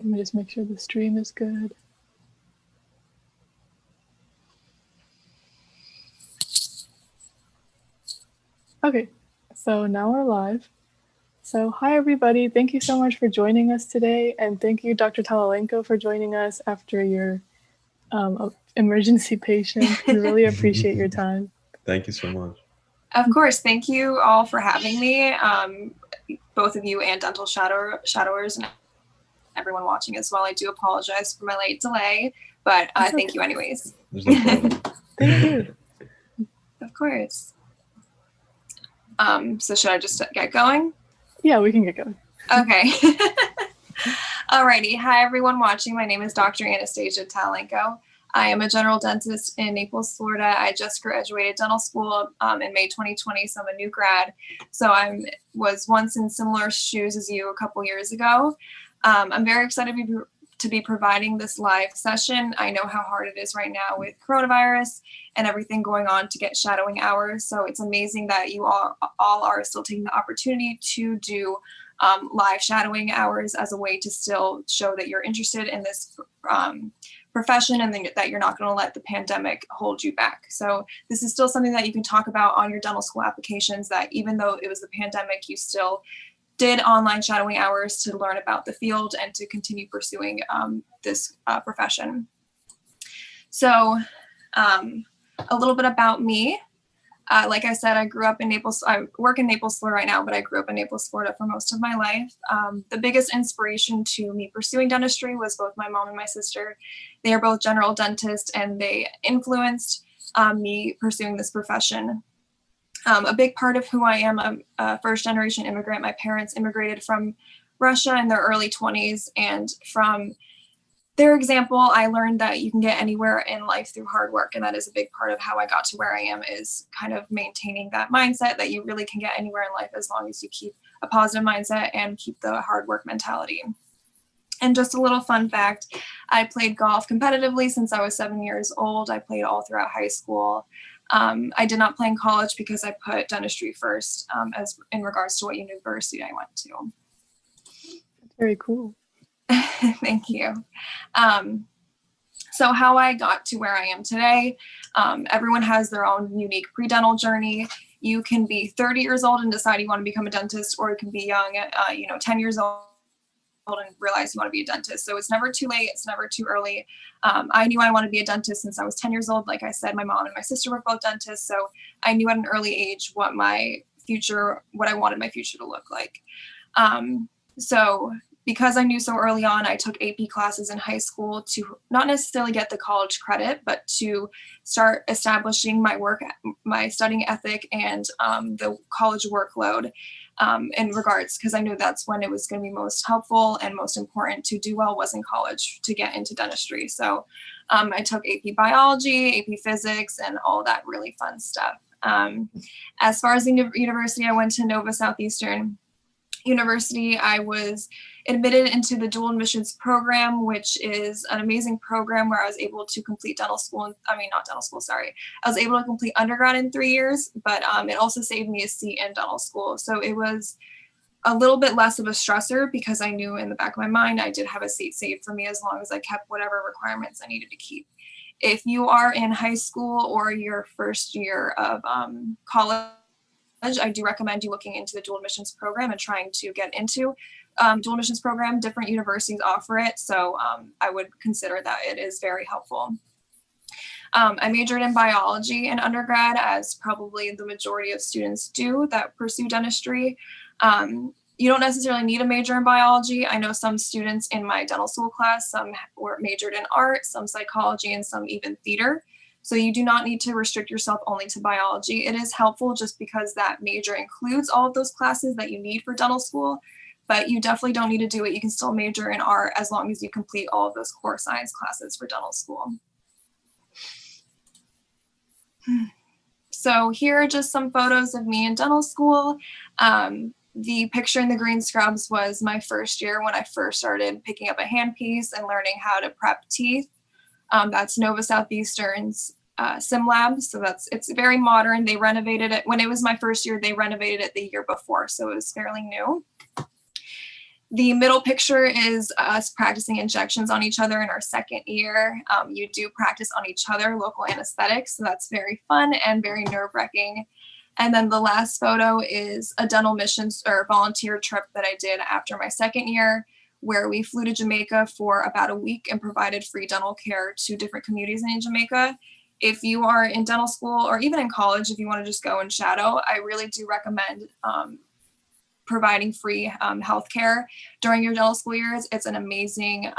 Let me just make sure the stream is good. Okay, so now we're live. So hi everybody, thank you so much for joining us today, and thank you Dr. Talalenko for joining us after your emergency patient. We really appreciate your time. Thank you so much. Of course, thank you all for having me, both of you and dental shadowers and everyone watching as well. I do apologize for my late delay, but thank you anyways. There's no problem. Thank you. Of course. So should I just get going? Yeah, we can get going. Okay. Alrighty. Hi, everyone watching. My name is Dr. Anastasia Talalenko. I am a general dentist in Naples, Florida. I just graduated dental school in May 2020, so I'm a new grad. So I was once in similar shoes as you a couple years ago. I'm very excited to be providing this live session. I know how hard it is right now with coronavirus and everything going on to get shadowing hours. So it's amazing that you all are still taking the opportunity to do live shadowing hours as a way to still show that you're interested in this profession and that you're not going to let the pandemic hold you back. So this is still something that you can talk about on your dental school applications, that even though it was the pandemic, you still did online shadowing hours to learn about the field and to continue pursuing this profession. So a little bit about me. Like I said, I grew up in Naples. I work in Naples, Florida right now, but I grew up in Naples, Florida for most of my life. The biggest inspiration to me pursuing dentistry was both my mom and my sister. They are both general dentists, and they influenced me pursuing this profession. A big part of who I am, I'm a first-generation immigrant. My parents immigrated from Russia in their early 20s, and from their example, I learned that you can get anywhere in life through hard work, and that is a big part of how I got to where I am, is kind of maintaining that mindset that you really can get anywhere in life as long as you keep a positive mindset and keep the hard work mentality. And just a little fun fact, I played golf competitively since I was 7 years old. I played all throughout high school. I did not play in college because I put dentistry first as in regards to what university I went to. Very cool. Thank you. So how I got to where I am today, everyone has their own unique pre-dental journey. You can be 30 years old and decide you want to become a dentist, or you can be young, 10 years old and realize you want to be a dentist. So it's never too late. It's never too early. I knew I wanted to be a dentist since I was 10 years old. Like I said, my mom and my sister were both dentists. So I knew at an early age what I wanted my future to look like. So because I knew so early on, I took AP classes in high school to not necessarily get the college credit, but to start establishing my studying ethic and the college workload in regards, because I knew that's when it was going to be most helpful and most important to do well was in college to get into dentistry. So I took AP biology, AP physics, and all that really fun stuff. As far as the university, I went to Nova Southeastern University. I was admitted into the dual admissions program, which is an amazing program where I was able to complete I was able to complete undergrad in 3 years, but it also saved me a seat in dental school. So it was a little bit less of a stressor because I knew in the back of my mind I did have a seat saved for me as long as I kept whatever requirements I needed to keep. If you are in high school or your first year of college, I do recommend you looking into the dual admissions program and trying to get into dual admissions program. Different universities offer it, so I would consider that it is very helpful. I majored in biology in undergrad, as probably the majority of students do that pursue dentistry. You don't necessarily need a major in biology. I know some students in my dental school class, some were majored in art, some psychology, and some even theater. So you do not need to restrict yourself only to biology. It is helpful just because that major includes all of those classes that you need for dental school, but you definitely don't need to do it. You can still major in art as long as you complete all of those core science classes for dental school. So here are just some photos of me in dental school. The picture in the green scrubs was my first year when I first started picking up a handpiece and learning how to prep teeth. That's Nova Southeastern's sim lab. So it's very modern. They renovated it when it was my first year. They renovated it the year before, so it was fairly new. The middle picture is us practicing injections on each other in our second year. You do practice on each other, local anesthetics, so that's very fun and very nerve-wracking. And then the last photo is a dental missions or volunteer trip that I did after my second year, where we flew to Jamaica for about a week and provided free dental care to different communities in Jamaica. If you are in dental school or even in college, if you want to just go and shadow, I really do recommend providing free healthcare during your dental school years. It's an amazing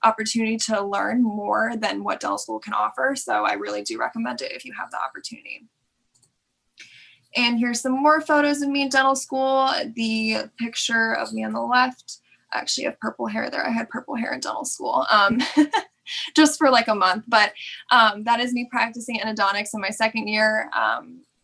opportunity to learn more than what dental school can offer. So I really do recommend it if you have the opportunity. And here's some more photos of me in dental school. The picture of me on the left, I actually have purple hair there. I had purple hair in dental school just for like a month, but that is me practicing endodontics in my second year.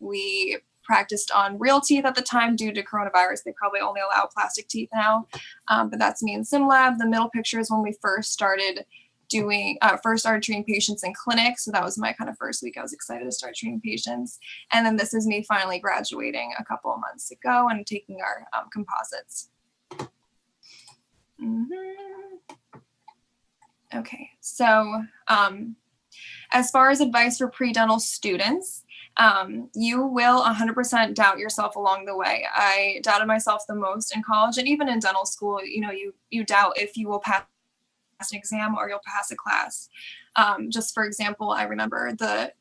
We practiced on real teeth at the time due to coronavirus. They probably only allow plastic teeth now, but that's me in SimLab. The middle picture is when we first started treating patients in clinic. So that was my kind of first week. I was excited to start treating patients. And then this is me finally graduating a couple of months ago and taking our composites. Okay, so as far as advice for pre-dental students, you will 100% doubt yourself along the way. I doubted myself the most in college and even in dental school. You know, you doubt if you will pass an exam or you'll pass a class. Just for example, I remember the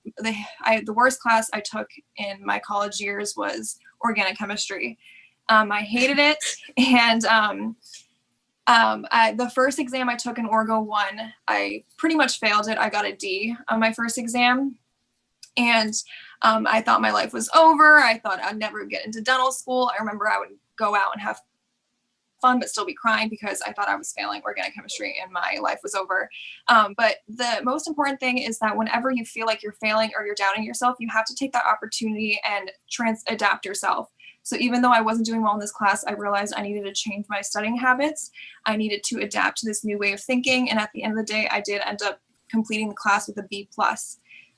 worst class I took in my college years was organic chemistry. I hated it, and the first exam I took in Orgo 1, I pretty much failed it. I got a D on my first exam. And I thought my life was over. I thought I'd never get into dental school. I remember I would go out and have fun, but still be crying because I thought I was failing organic chemistry and my life was over. But the most important thing is that whenever you feel like you're failing or you're doubting yourself, you have to take that opportunity and adapt yourself. So even though I wasn't doing well in this class, I realized I needed to change my studying habits. I needed to adapt to this new way of thinking. And at the end of the day, I did end up completing the class with a B+.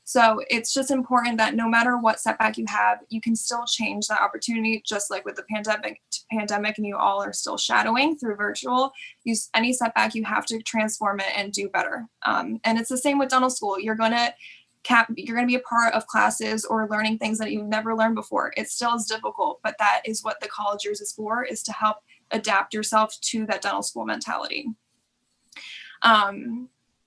So it's just important that no matter what setback you have, you can still change that opportunity, just like with the pandemic, and you all are still shadowing through virtual. Use any setback, you have to transform it and do better. And it's the same with dental school. You're going to be a part of classes or learning things that you've never learned before. It still is difficult, but that is what the college years is for, is to help adapt yourself to that dental school mentality.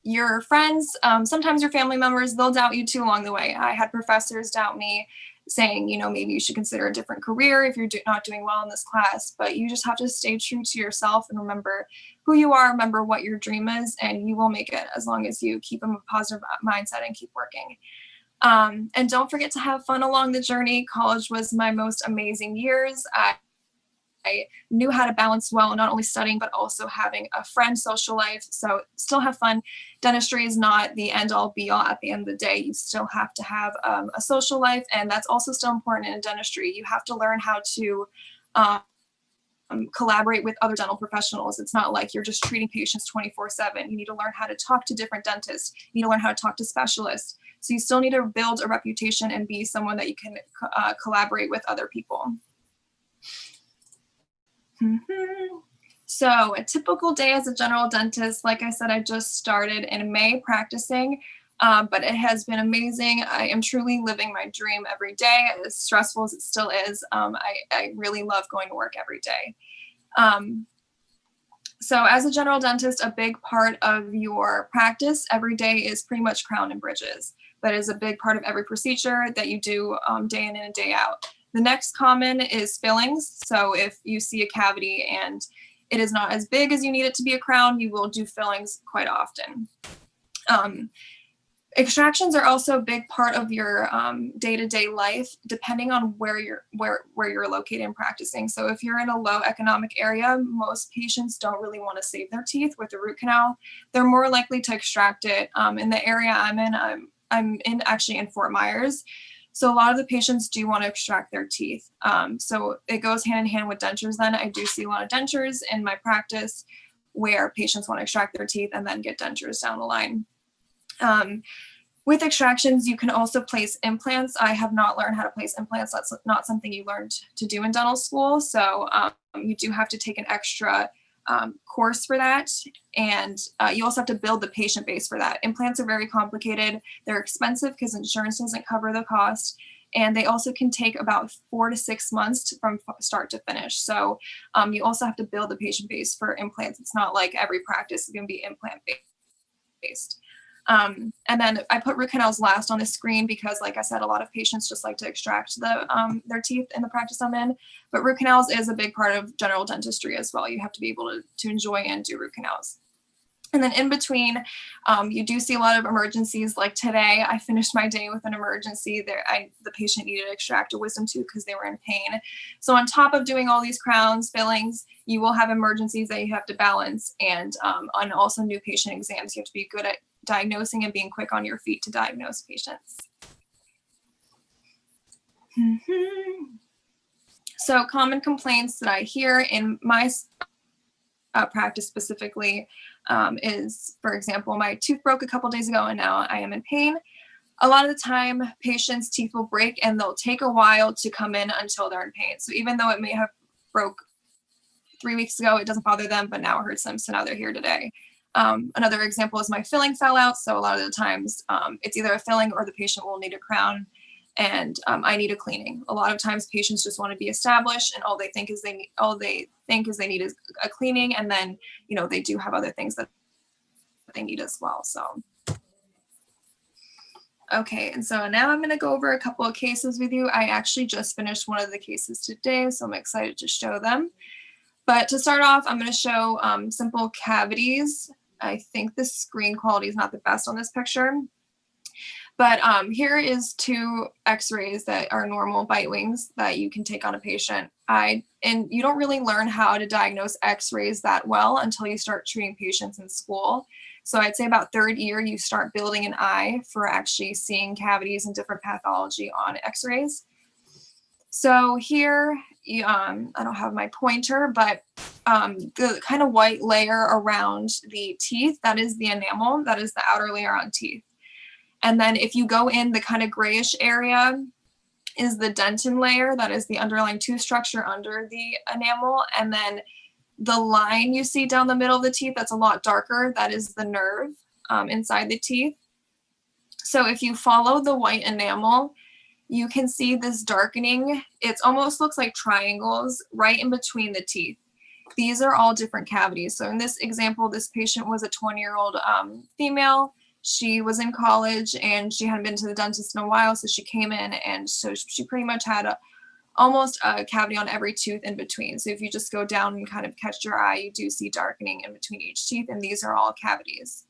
Your friends, sometimes your family members, they'll doubt you too along the way. I had professors doubt me, saying, you know, maybe you should consider a different career if you're not doing well in this class, but you just have to stay true to yourself and remember who you are, remember what your dream is, and you will make it as long as you keep a positive mindset and keep working. And don't forget to have fun along the journey. College was my most amazing years. I knew how to balance well, not only studying, but also having a friend social life. So still have fun. Dentistry is not the end all be all at the end of the day. You still have to have a social life. And that's also still important in dentistry. You have to learn how to collaborate with other dental professionals. It's not like you're just treating patients 24/7. You need to learn how to talk to different dentists. You need to learn how to talk to specialists. So you still need to build a reputation and be someone that you can collaborate with other people. So a typical day as a general dentist, like I said, I just started in May practicing, but it has been amazing. I am truly living my dream every day, as stressful as it still is. I really love going to work every day. So as a general dentist, a big part of your practice every day is pretty much crown and bridges. That is a big part of every procedure that you do day in and day out. The next common is fillings. So if you see a cavity and it is not as big as you need it to be a crown, you will do fillings quite often. Extractions are also a big part of your day-to-day life, depending on where you're located and practicing. So if you're in a low economic area, most patients don't really want to save their teeth with a root canal. They're more likely to extract it. In the area I'm actually in Fort Myers. So a lot of the patients do want to extract their teeth. So it goes hand in hand with dentures then. I do see a lot of dentures in my practice where patients want to extract their teeth and then get dentures down the line. With extractions, you can also place implants. I have not learned how to place implants. That's not something you learned to do in dental school. So you do have to take an extra course for that. And you also have to build the patient base for that. Implants are very complicated. They're expensive because insurance doesn't cover the cost. And they also can take about 4 to 6 months from start to finish. So you also have to build the patient base for implants. It's not like every practice is going to be implant based. And then I put root canals last on the screen because, like I said, a lot of patients just like to extract their teeth in the practice I'm in. But root canals is a big part of general dentistry as well. You have to be able to enjoy and do root canals. And then in between, you do see a lot of emergencies. Like today, I finished my day with an emergency. The patient needed to extract a wisdom tooth because they were in pain. So on top of doing all these crowns, fillings, you will have emergencies that you have to balance, and also new patient exams. You have to be good at diagnosing and being quick on your feet to diagnose patients. So common complaints that I hear in my practice specifically is, for example, my tooth broke a couple days ago and now I am in pain. A lot of the time, patients' teeth will break and they'll take a while to come in until they're in pain. So even though it may have broke 3 weeks ago, it doesn't bother them, but now it hurts them, so now they're here today. Another example is my filling fell out. So a lot of the times it's either a filling or the patient will need a crown, and I need a cleaning. A lot of times patients just want to be established, and all they think is they need a cleaning, and then they do have other things that they need as well. So okay, and so now I'm going to go over a couple of cases with you. I actually just finished one of the cases today, so I'm excited to show them. But to start off, I'm going to show simple cavities. I think the screen quality is not the best on this picture. But here is 2 x-rays that are normal bite wings that you can take on a patient. And you don't really learn how to diagnose x-rays that well until you start treating patients in school. So I'd say about 3rd year, you start building an eye for actually seeing cavities and different pathology on x-rays. So here, I don't have my pointer, but the kind of white layer around the teeth, that is the enamel, that is the outer layer on teeth. And then if you go in, the kind of grayish area is the dentin layer, that is the underlying tooth structure under the enamel. And then the line you see down the middle of the teeth, that's a lot darker, that is the nerve inside the teeth. So if you follow the white enamel, you can see this darkening. It almost looks like triangles right in between the teeth. These are all different cavities. So in this example, this patient was a 20-year-old female. She was in college and she hadn't been to the dentist in a while, so she came in, and so she pretty much had almost a cavity on every tooth in between. So if you just go down and kind of catch your eye, you do see darkening in between each teeth, and these are all cavities.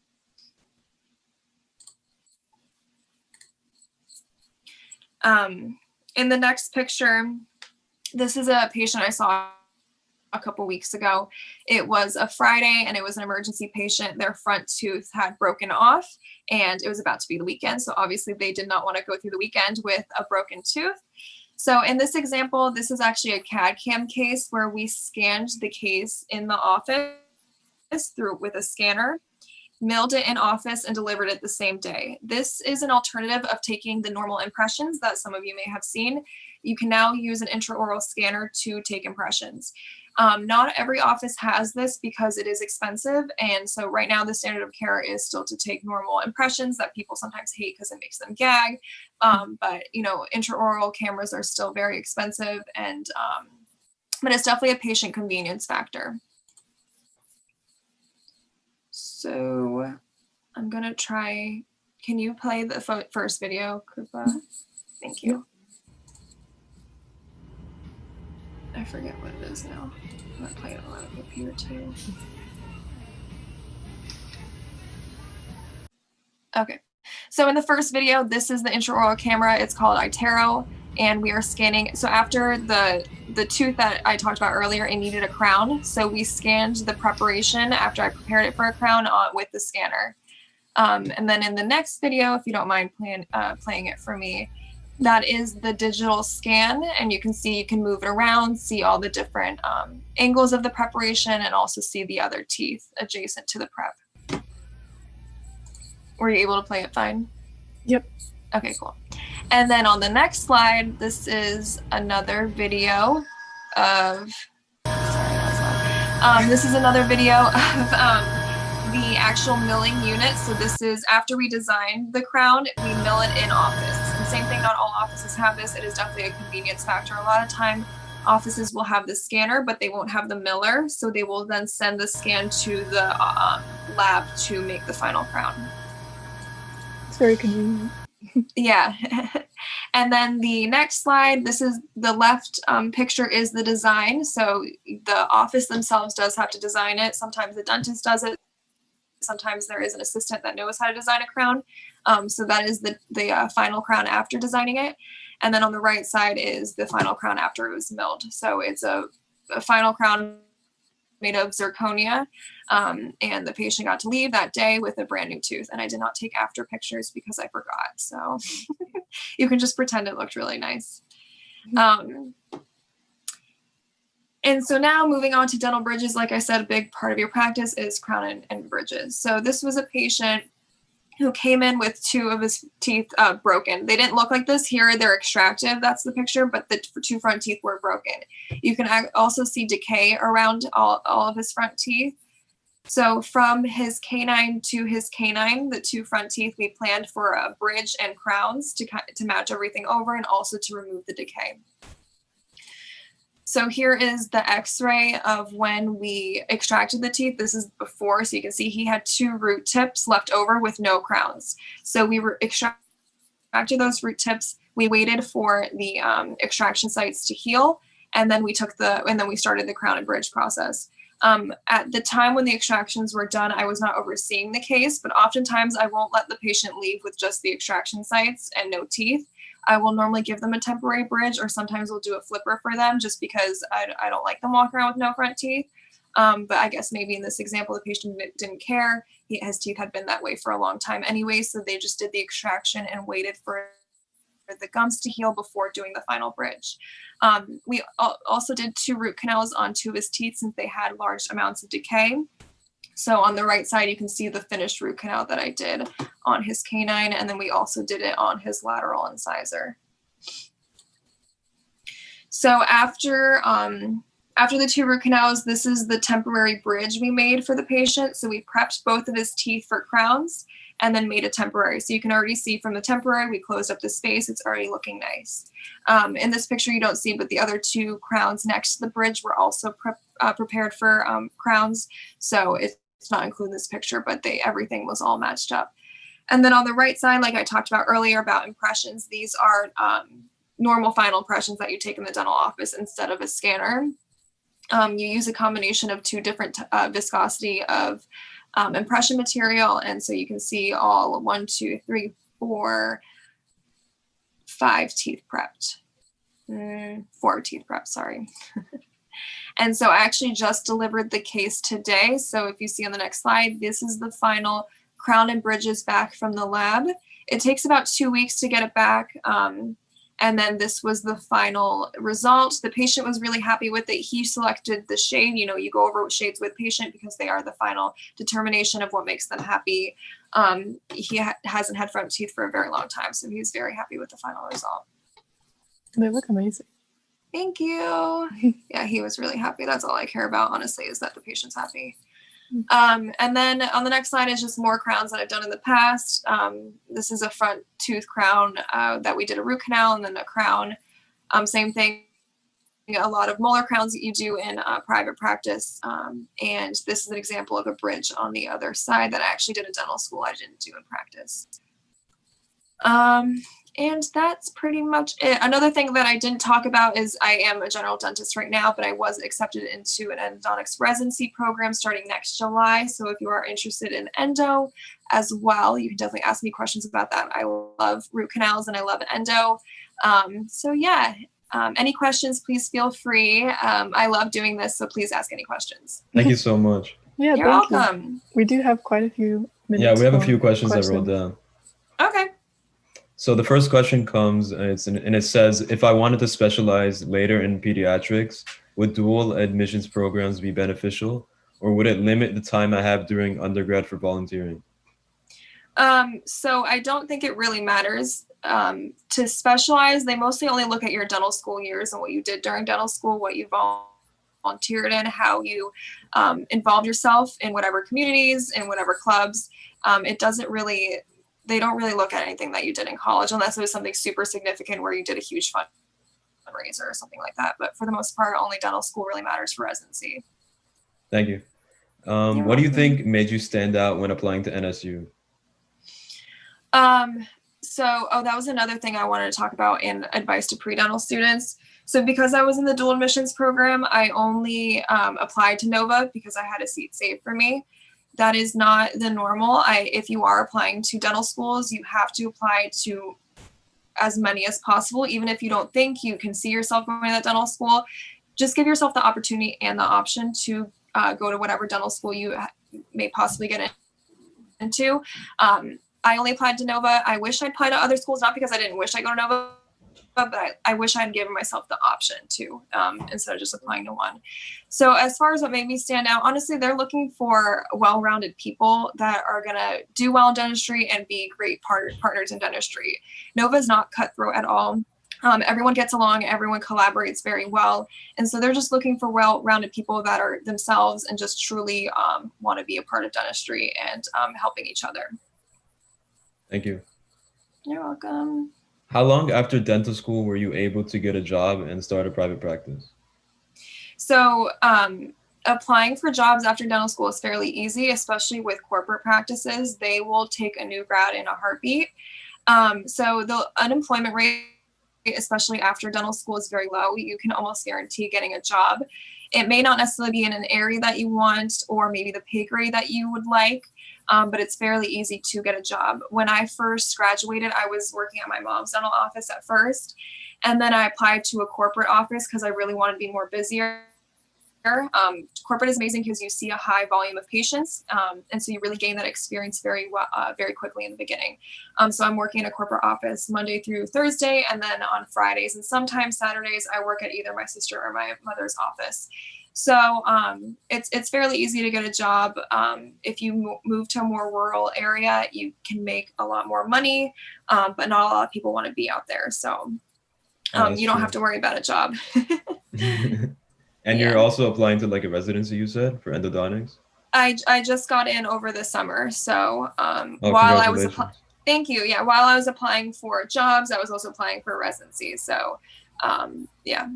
In the next picture, this is a patient I saw a couple weeks ago. It was a Friday and it was an emergency patient. Their front tooth had broken off and it was about to be the weekend. So obviously they did not want to go through the weekend with a broken tooth. So in this example, this is actually a CAD CAM case where we scanned the case in the office with a scanner, mailed it in office, and delivered it the same day. This is an alternative of taking the normal impressions that some of you may have seen. You can now use an intraoral scanner to take impressions. Not every office has this because it is expensive, and so right now the standard of care is still to take normal impressions that people sometimes hate because it makes them gag. But intraoral cameras are still very expensive, and but it's definitely a patient convenience factor. So I'm gonna try. Can you play the first video, Krupa? Thank you. I forget what it is now. I'm gonna play it on my computer too. Okay. So in the first video, this is the intraoral camera. It's called iTero, and we are scanning. So after the tooth that I talked about earlier, it needed a crown. So we scanned the preparation after I prepared it for a crown with the scanner. And then in the next video, if you don't mind playing it for me, that is the digital scan, and you can see, you can move it around, see all the different angles of the preparation, and also see the other teeth adjacent to the prep. Were you able to play it fine? Yep. Okay, cool. And then on the next slide, this is another video of, This is another video of the actual milling unit. So this is after we design the crown, we mill it in office. The same thing, not all offices have this. It is definitely a convenience factor. A lot of time offices will have the scanner, but they won't have the miller. So they will then send the scan to the lab to make the final crown. It's very convenient. Yeah. And then the next slide, this is the left picture is the design. So the office themselves does have to design it. Sometimes the dentist does it. Sometimes there is an assistant that knows how to design a crown. So that is the final crown after designing it. And then on the right side is the final crown after it was milled. So it's a final crown made of zirconia, and the patient got to leave that day with a brand new tooth. And I did not take after pictures because I forgot. So you can just pretend it looked really nice. And so now moving on to dental bridges, like I said, a big part of your practice is crown and bridges. So this was a patient who came in with 2 of his teeth broken. They didn't look like this here. They're extractive. That's the picture, but the 2 front teeth were broken. You can also see decay around all of his front teeth. So from his canine to his canine, the 2 front teeth, we planned for a bridge and crowns to match everything over and also to remove the decay. So here is the x-ray of when we extracted the teeth. This is before, so you can see he had 2 root tips left over with no crowns. So we extracted those root tips. We waited for the extraction sites to heal, and then we started the crown and bridge process. At the time when the extractions were done, I was not overseeing the case, but oftentimes I won't let the patient leave with just the extraction sites and no teeth. I will normally give them a temporary bridge, or sometimes we'll do a flipper for them just because I don't like them walking around with no front teeth. But I guess maybe in this example, the patient didn't care. His teeth had been that way for a long time anyway, so they just did the extraction and waited for the gums to heal before doing the final bridge. We also did 2 root canals on 2 of his teeth since they had large amounts of decay. So on the right side, you can see the finished root canal that I did on his canine, and then we also did it on his lateral incisor. So after the 2 root canals, this is the temporary bridge we made for the patient. So we prepped both of his teeth for crowns and then made a temporary. So you can already see from the temporary, we closed up the space. It's already looking nice. In this picture, you don't see, but the other 2 crowns next to the bridge were also prepared for crowns. So it's not included in this picture, but everything was all matched up. And then on the right side, like I talked about earlier about impressions, these are normal final impressions that you take in the dental office instead of a scanner. You use a combination of 2 different viscosity of impression material. And so you can see all 1, 2, 3, 4, 5 teeth prepped. 4 teeth prepped, sorry. And so I actually just delivered the case today. So if you see on the next slide, this is the final crown and bridges back from the lab. It takes about 2 weeks to get it back. And then this was the final result. The patient was really happy with it. He selected the shade. You know, you go over shades with patient because they are the final determination of what makes them happy. He hasn't had front teeth for a very long time, so he's very happy with the final result. They look amazing. Thank you. Yeah, he was really happy. That's all I care about, honestly, is that the patient's happy. And then on the next slide is just more crowns that I've done in the past. This is a front tooth crown that we did a root canal and then a crown. Same thing, a lot of molar crowns that you do in private practice. And this is an example of a bridge on the other side that I actually did in dental school. I didn't do in practice. And that's pretty much it. Another thing that I didn't talk about is I am a general dentist right now, but I was accepted into an endodontics residency program starting next July. So if you are interested in endo as well, you can definitely ask me questions about that. I love root canals and I love endo. So yeah, any questions, please feel free. I love doing this, so please ask any questions. Thank you so much. Yeah, You're welcome. You. We do have quite a few minutes. Yeah, we have a few questions I wrote down. Okay. So the first question comes, and it says, if I wanted to specialize later in pediatrics, would dual admissions programs be beneficial, or would it limit the time I have during undergrad for volunteering? So I don't think it really matters. To specialize, they mostly only look at your dental school years and what you did during dental school, what you volunteered volunteered in, how you involved yourself in whatever communities, in whatever clubs. It doesn't really, they don't really look at anything that you did in college unless it was something super significant where you did a huge fundraiser or something like that. But for the most part, only dental school really matters for residency. Thank you. You're What do you welcome. think made you stand out when applying to NSU? That was another thing I wanted to talk about in advice to pre-dental students. So because I was in the dual admissions program, I only applied to Nova because I had a seat saved for me. That is not the normal. If you are applying to dental schools, you have to apply to as many as possible. Even if you don't think you can see yourself going to that dental school, just give yourself the opportunity and the option to go to whatever dental school you may possibly get into. I only applied to Nova. I wish I'd applied to other schools, not because I didn't wish I'd go to Nova, but I wish I'd given myself the option to, instead of just applying to one. So as far as what made me stand out, honestly, they're looking for well-rounded people that are going to do well in dentistry and be great partners in dentistry. Nova is not cutthroat at all. Everyone gets along, everyone collaborates very well. And so they're just looking for well-rounded people that are themselves and just truly want to be a part of dentistry and helping each other. Thank you. You're welcome. How long after dental school were you able to get a job and start a private practice? So applying for jobs after dental school is fairly easy, especially with corporate practices. They will take a new grad in a heartbeat. So the unemployment rate, especially after dental school, is very low. You can almost guarantee getting a job. It may not necessarily be in an area that you want or maybe the pay grade that you would like, but it's fairly easy to get a job. When I first graduated, I was working at my mom's dental office at first, and then I applied to a corporate office because I really wanted to be more busier. Corporate is amazing because you see a high volume of patients, and so you really gain that experience very quickly in the beginning. So I'm working in a corporate office Monday through Thursday, and then on Fridays and sometimes Saturdays I work at either my sister or my mother's office. So it's fairly easy to get a job. If you move to a more rural area, you can make a lot more money, but not a lot of people want to be out there. So you don't have to worry about a job. And Yeah. you're also applying to like a residency, you said, for endodontics? I just got in over the summer. So while I was thank you. Yeah, while I was applying for jobs, I was also applying for residency. So yeah.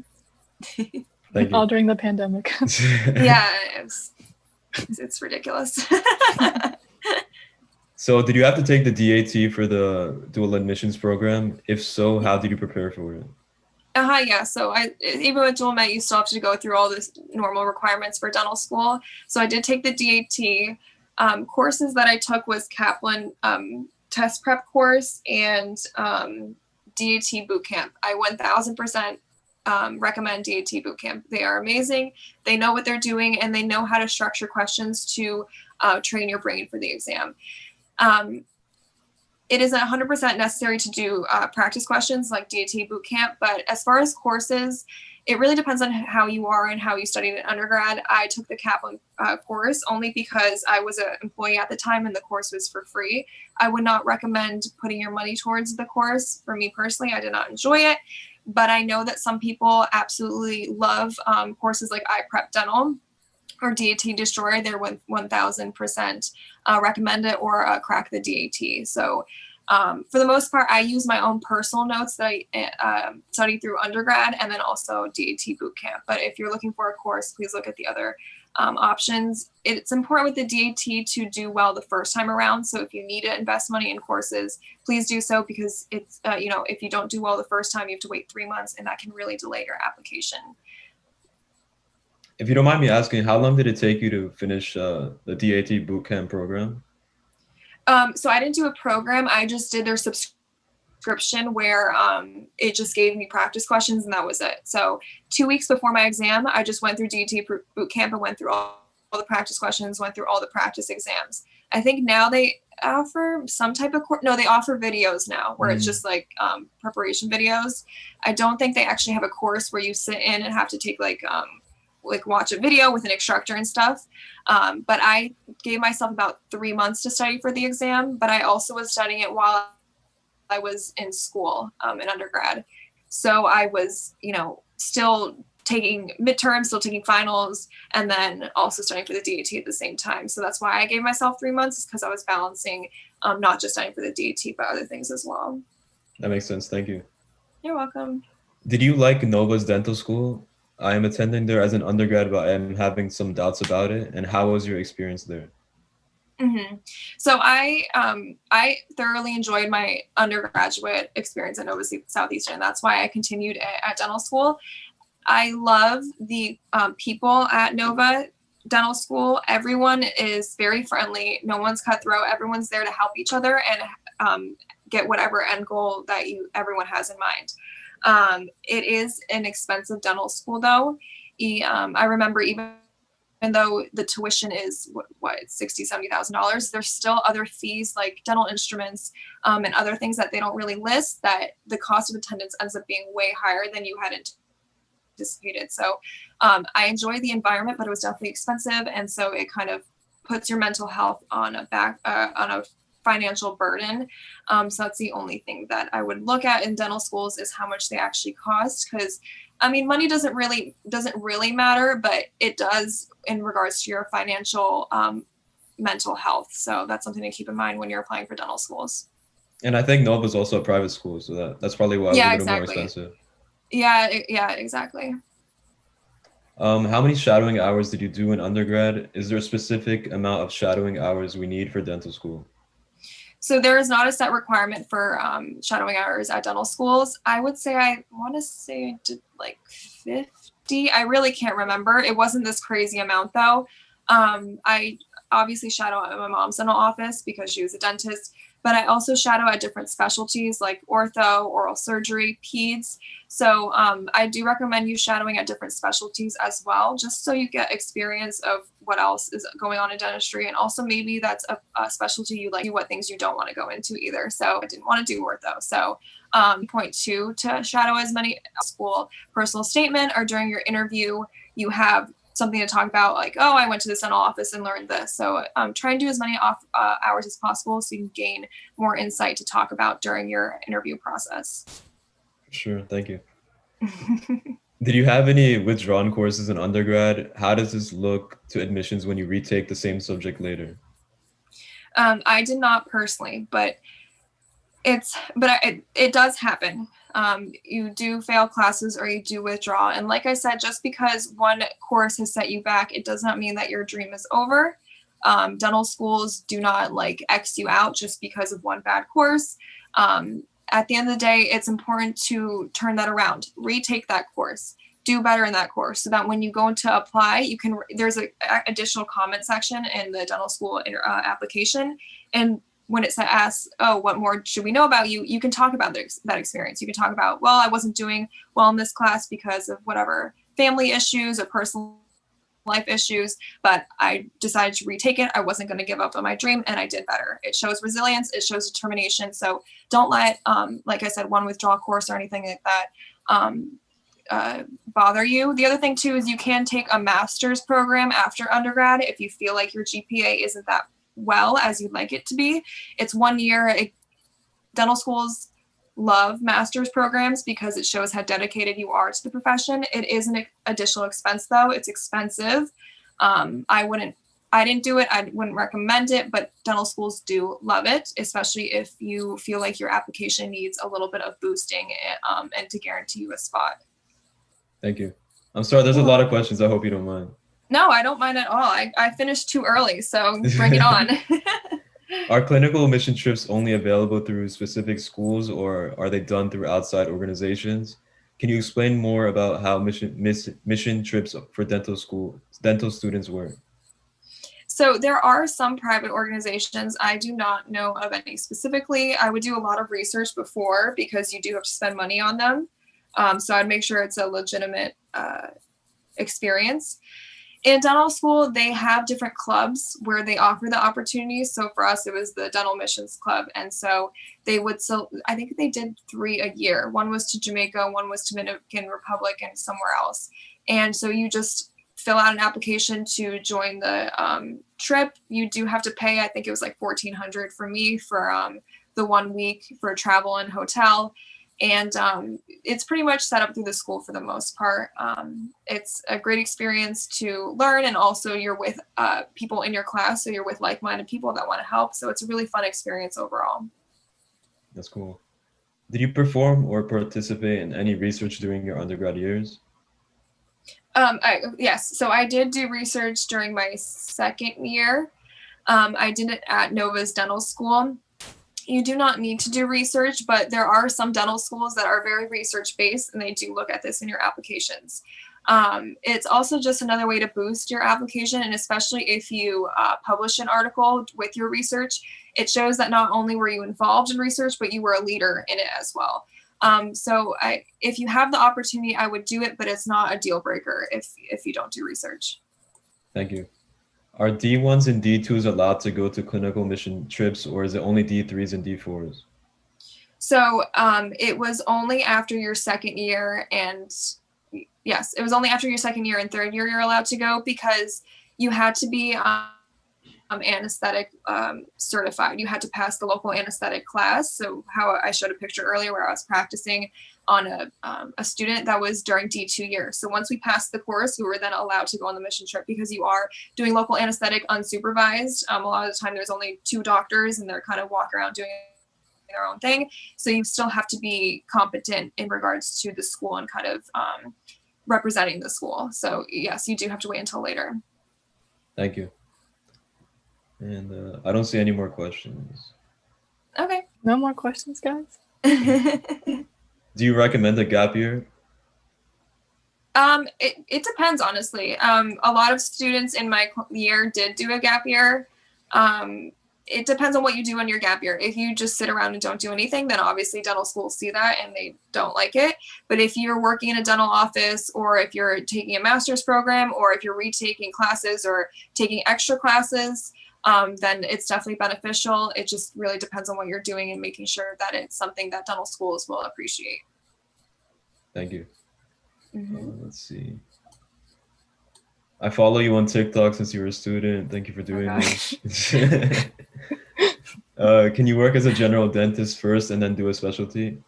Thank you. All during the pandemic. Yeah, it's ridiculous. So did you have to take the DAT for the dual admissions program? If so, how did you prepare for it? Yeah. So even with dual med, you still have to go through all the normal requirements for dental school. So I did take the DAT. Courses that I took was Kaplan test prep course and DAT bootcamp. I 1000% recommend DAT bootcamp. They are amazing. They know what they're doing and they know how to structure questions to train your brain for the exam. It is 100% necessary to do practice questions like DAT bootcamp, but as far as courses, it really depends on how you are and how you studied in undergrad. I took the Kaplan course only because I was an employee at the time and the course was for free. I would not recommend putting your money towards the course. For me personally, I did not enjoy it, but I know that some people absolutely love courses like iPrep Dental or DAT Destroyer. They're 1000% recommend it or crack the DAT. So for the most part, I use my own personal notes that I studied through undergrad and then also DAT bootcamp. But if you're looking for a course, please look at the other options. It's important with the DAT to do well the first time around. So if you need to invest money in courses, please do so because it's, if you don't do well the first time, you have to wait 3 months and that can really delay your application. If you don't mind me asking, how long did it take you to finish the DAT bootcamp program? So I didn't do a program. I just did their subscription where it just gave me practice questions and that was it. So 2 weeks before my exam, I just went through DAT bootcamp and went through all the practice questions, went through all the practice exams. I think now they offer some type of they offer videos now where it's just like preparation videos. I don't think they actually have a course where you sit in and have to take like watch a video with an instructor and stuff. But I gave myself about 3 months to study for the exam, but I also was studying it while I was in school in undergrad. So I was, still taking midterms, still taking finals, and then also studying for the DAT at the same time. So that's why I gave myself 3 months, because I was balancing not just studying for the DAT, but other things as well. That makes sense. Thank you. You're welcome. Did you like Nova's dental school? I am attending there as an undergrad, but I am having some doubts about it. And how was your experience there? So I thoroughly enjoyed my undergraduate experience at Nova Southeastern. That's why I continued at dental school. I love the people at Nova Dental School. Everyone is very friendly. No one's cutthroat. Everyone's there to help each other and get whatever end goal that everyone has in mind. It is an expensive dental school, though. I remember even though the tuition is what $60,000-$70,000, there's still other fees like dental instruments and other things that they don't really list, that the cost of attendance ends up being way higher than you had anticipated. So I enjoy the environment, but it was definitely expensive, and so it kind of puts your mental health on a financial burden. So that's the only thing that I would look at in dental schools, is how much they actually cost, because I mean, money doesn't really matter, but it does in regards to your financial mental health. So that's something to keep in mind when you're applying for dental schools. And I think Nova is also a private school, so that's probably why it was a little more expensive. Yeah, exactly. How many shadowing hours did you do in undergrad? Is there a specific amount of shadowing hours we need for dental school? So there is not a set requirement for shadowing hours at dental schools. I would say, I want to say I did like 50. I really can't remember. It wasn't this crazy amount, though. I obviously shadow at my mom's dental office because she was a dentist, but I also shadow at different specialties like ortho, oral surgery, peds. So I do recommend you shadowing at different specialties as well, just so you get experience of what else is going on in dentistry. And also maybe that's a specialty you like, what things you don't want to go into either. So I didn't want to do ortho. So point two, to shadow as many school personal statement, or during your interview, you have something to talk about, like, oh, I went to this dental office and learned this. So try and do as many hours as possible so you can gain more insight to talk about during your interview process. Sure, thank you. Did you have any withdrawn courses in undergrad? How does this look to admissions when you retake the same subject later? I did not personally, but it does happen. You do fail classes or you do withdraw. And like I said, just because one course has set you back, it does not mean that your dream is over. Dental schools do not like X you out just because of one bad course. At the end of the day, it's important to turn that around, retake that course, do better in that course, so that when you go to apply, there's an additional comment section in the dental school application. And when it asks, oh, what more should we know about you? You can talk about that experience. You can talk about, well, I wasn't doing well in this class because of whatever family issues or personal life issues, but I decided to retake it. I wasn't going to give up on my dream, and I did better. It shows resilience. It shows determination. So don't let, like I said, one withdrawal course or anything like that bother you. The other thing too is you can take a master's program after undergrad if you feel like your GPA isn't that well as you'd like it to be. It's 1 year. Dental schools love master's programs because it shows how dedicated you are to the profession. It is an additional expense, though. It's expensive. I didn't do it. I wouldn't recommend it, but dental schools do love it, especially if you feel like your application needs a little bit of boosting and to guarantee you a spot. Thank you. I'm sorry, there's a lot of questions. I hope you don't mind. No, I don't mind at all. I finished too early, so bring it on. Are clinical mission trips only available through specific schools, or are they done through outside organizations? Can you explain more about how mission trips for dental students work? So there are some private organizations. I do not know of any specifically. I would do a lot of research before, because you do have to spend money on them. So I'd make sure it's a legitimate experience. In dental school, they have different clubs where they offer the opportunities. So for us, it was the Dental Missions Club. And so they would I think they did 3 a year. One was to Jamaica, one was to Dominican Republic, and somewhere else. And so you just fill out an application to join the trip. You do have to pay, I think it was like $1,400 for me for the 1 week for travel and hotel. And it's pretty much set up through the school for the most part. It's a great experience to learn, and also you're with people in your class, so you're with like-minded people that want to help. So it's a really fun experience overall. That's cool. Did you perform or participate in any research during your undergrad years? Yes, so I did do research during my second year. I did it at Nova's Dental School. You do not need to do research, but there are some dental schools that are very research based, and they do look at this in your applications. It's also just another way to boost your application, and especially if you publish an article with your research, it shows that not only were you involved in research, but you were a leader in it as well. If you have the opportunity, I would do it, but it's not a deal breaker if you don't do research. Thank you. Are D1s and D2s allowed to go to clinical mission trips, or is it only D3s and D4s? So it was only after your second year, and yes, it was only after your second year and third year you're allowed to go, because you had to be anesthetic certified. You had to pass the local anesthetic class. So how I showed a picture earlier where I was practicing on a student that was during D2 year. So once we passed the course, we were then allowed to go on the mission trip, because you are doing local anesthetic unsupervised. A lot of the time there's only 2 doctors and they're kind of walking around doing their own thing. So you still have to be competent in regards to the school and kind of representing the school. So yes, you do have to wait until later. Thank you. And I don't see any more questions. Okay. No more questions, guys? Do you recommend a gap year? It depends, honestly. A lot of students in my year did do a gap year. It depends on what you do in your gap year. If you just sit around and don't do anything, then obviously dental schools see that and they don't like it. But if you're working in a dental office, or if you're taking a master's program, or if you're retaking classes or taking extra classes, then it's definitely beneficial. It just really depends on what you're doing and making sure that it's something that dental schools will appreciate. Thank you. Mm-hmm. Let's see. I follow you on TikTok since you were a student. Thank you for doing this. Can you work as a general dentist first and then do a specialty?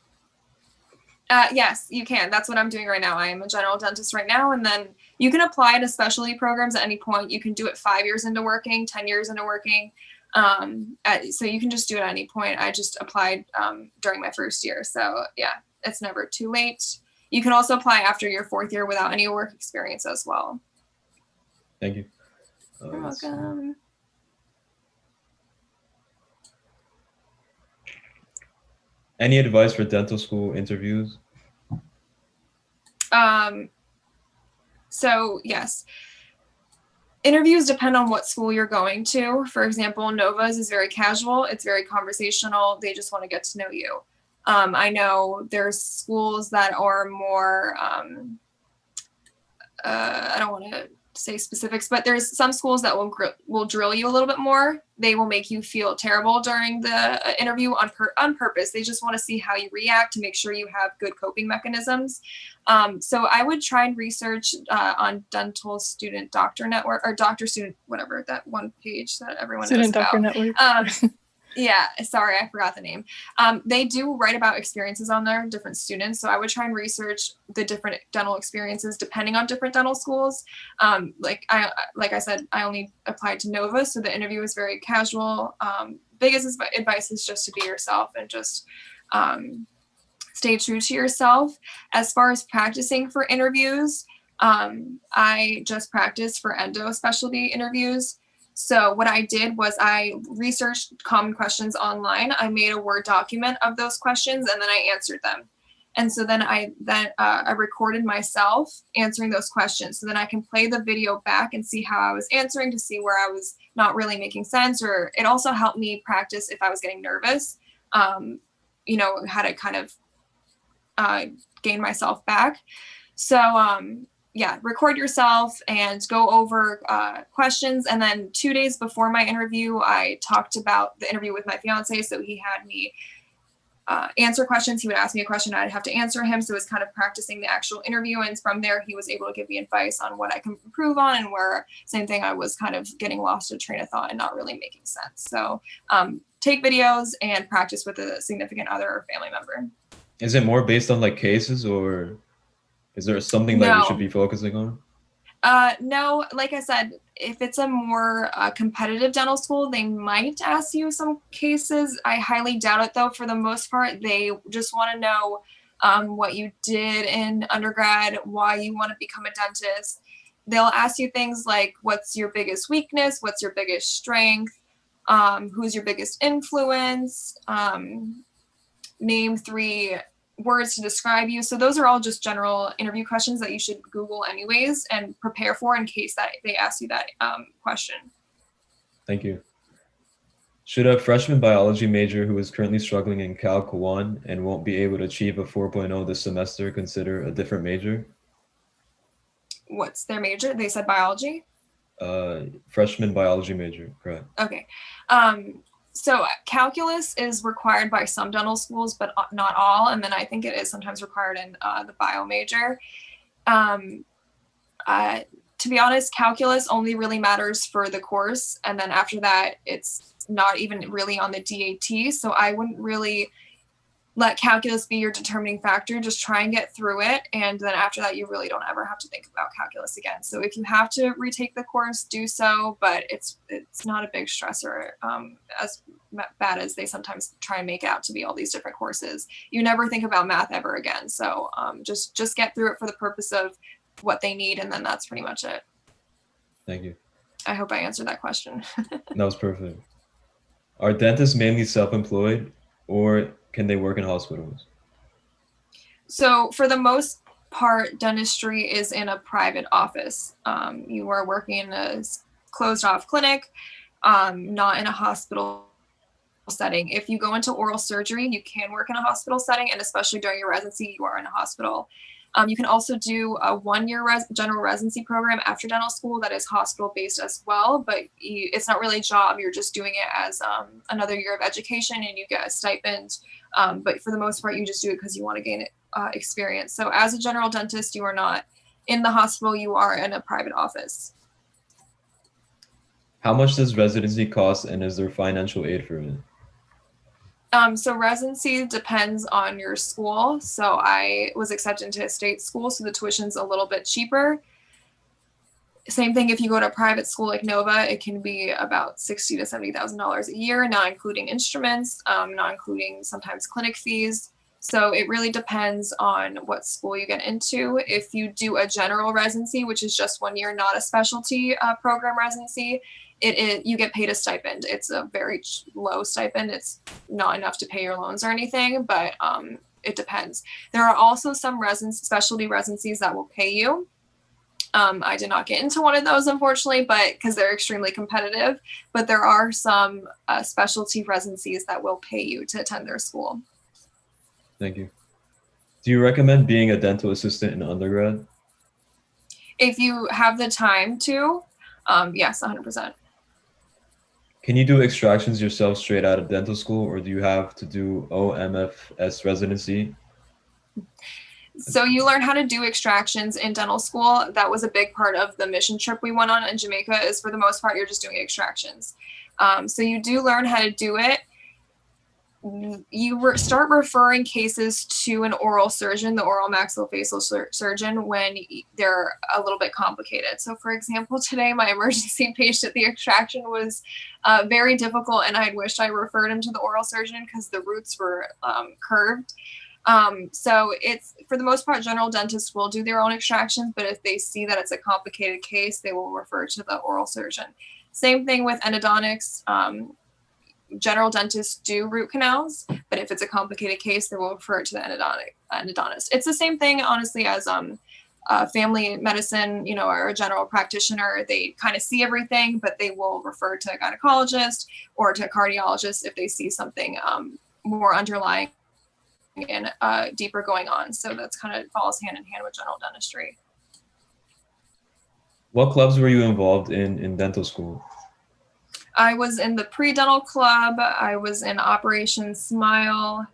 Yes, you can. That's what I'm doing right now. I am a general dentist right now, and then you can apply to specialty programs at any point. You can do it 5 years into working, 10 years into working. So you can just do it at any point. I just applied during my first year. So yeah, it's never too late. You can also apply after your 4th year without any work experience as well. Thank you. You're welcome. Any advice for dental school interviews? So yes, interviews depend on what school you're going to. For example, Nova's is very casual. It's very conversational. They just want to get to know you. I know there's schools that are more, I don't want to say specifics, but there's some schools that will drill you a little bit more. They will make you feel terrible during the interview on purpose. They just want to see how you react to make sure you have good coping mechanisms. So I would try and research on Dental Student Doctor Network, or Doctor Student, whatever, that one page that everyone Student knows Doctor about. Network. Yeah, sorry, I forgot the name. They do write about experiences on there, different students. So I would try and research the different dental experiences depending on different dental schools. Like I said, I only applied to Nova, so the interview was very casual. Biggest advice is just to be yourself and just stay true to yourself. As far as practicing for interviews, I just practiced for endo specialty interviews. So what I did was I researched common questions online. I made a Word document of those questions, and then I answered them. And so then I recorded myself answering those questions. So then I can play the video back and see how I was answering, to see where I was not really making sense. Or it also helped me practice if I was getting nervous, how to kind of gain myself back. So yeah, record yourself and go over questions. And then 2 days before my interview, I talked about the interview with my fiance. So he had me answer questions. He would ask me a question, I'd have to answer him. So it was kind of practicing the actual interview. And from there, he was able to give me advice on what I can improve on, and where, same thing, I was kind of getting lost in train of thought and not really making sense. So take videos and practice with a significant other or family member. Is it more based on like cases, or is there something that we should No. be focusing on? No, like I said, if it's a more competitive dental school, they might ask you some cases. I highly doubt it, though. For the most part, they just want to know what you did in undergrad, why you want to become a dentist. They'll ask you things like, what's your biggest weakness? What's your biggest strength? Who's your biggest influence? Name 3 words to describe you. So those are all just general interview questions that you should Google anyways and prepare for in case that they ask you that question. Thank you. Should a freshman biology major who is currently struggling in Calc 1 and won't be able to achieve a 4.0 this semester consider a different major? What's their major? They said biology? Freshman biology major, correct. Okay. So calculus is required by some dental schools, but not all. And then I think it is sometimes required in the bio major. To be honest, calculus only really matters for the course. And then after that, it's not even really on the DAT. So I wouldn't really let calculus be your determining factor. Just try and get through it. And then after that, you really don't ever have to think about calculus again. So if you have to retake the course, do so, but it's not a big stressor, as bad as they sometimes try and make it out to be, all these different courses. You never think about math ever again. So just get through it for the purpose of what they need. And then that's pretty much it. Thank you. I hope I answered that question. That was perfect. Are dentists mainly self-employed, or can they work in hospitals? So for the most part, dentistry is in a private office. You are working in a closed off clinic, not in a hospital setting. If you go into oral surgery, you can work in a hospital setting, and especially during your residency, you are in a hospital. You can also do a 1-year general residency program after dental school that is hospital-based as well, but it's not really a job. You're just doing it as another year of education, and you get a stipend. But for the most part, you just do it because you want to gain experience. So as a general dentist, you are not in the hospital. You are in a private office. How much does residency cost, and is there financial aid for it? So residency depends on your school. So I was accepted into a state school, so the tuition's a little bit cheaper. Same thing if you go to a private school like Nova, it can be about $60,000 to $70,000 a year, not including instruments, not including sometimes clinic fees. So it really depends on what school you get into. If you do a general residency, which is just 1 year, not a specialty program residency, you get paid a stipend. It's a very low stipend. It's not enough to pay your loans or anything, but it depends. There are also some specialty residencies that will pay you. I did not get into one of those, unfortunately, but because they're extremely competitive. But there are some specialty residencies that will pay you to attend their school. Thank you. Do you recommend being a dental assistant in undergrad? If you have the time to, yes, 100%. Can you do extractions yourself straight out of dental school, or do you have to do OMFS residency? So you learn how to do extractions in dental school. That was a big part of the mission trip we went on in Jamaica, is for the most part, you're just doing extractions. So you do learn how to do it. You start referring cases to an oral surgeon, the oral maxillofacial surgeon, when they're a little bit complicated. So for example, today my emergency patient, the extraction was very difficult, and I had wished I referred him to the oral surgeon because the roots were curved. So it's, for the most part, general dentists will do their own extractions, but if they see that it's a complicated case, they will refer to the oral surgeon. Same thing with endodontics. General dentists do root canals, but if it's a complicated case, they will refer it to the endodontist. It's the same thing, honestly, as family medicine, or a general practitioner. They kind of see everything, but they will refer to a gynecologist or to a cardiologist if they see something more underlying and deeper going on. So that's kind of falls hand in hand with general dentistry. What clubs were you involved in dental school? I was in the pre-dental club. I was in Operation Smile,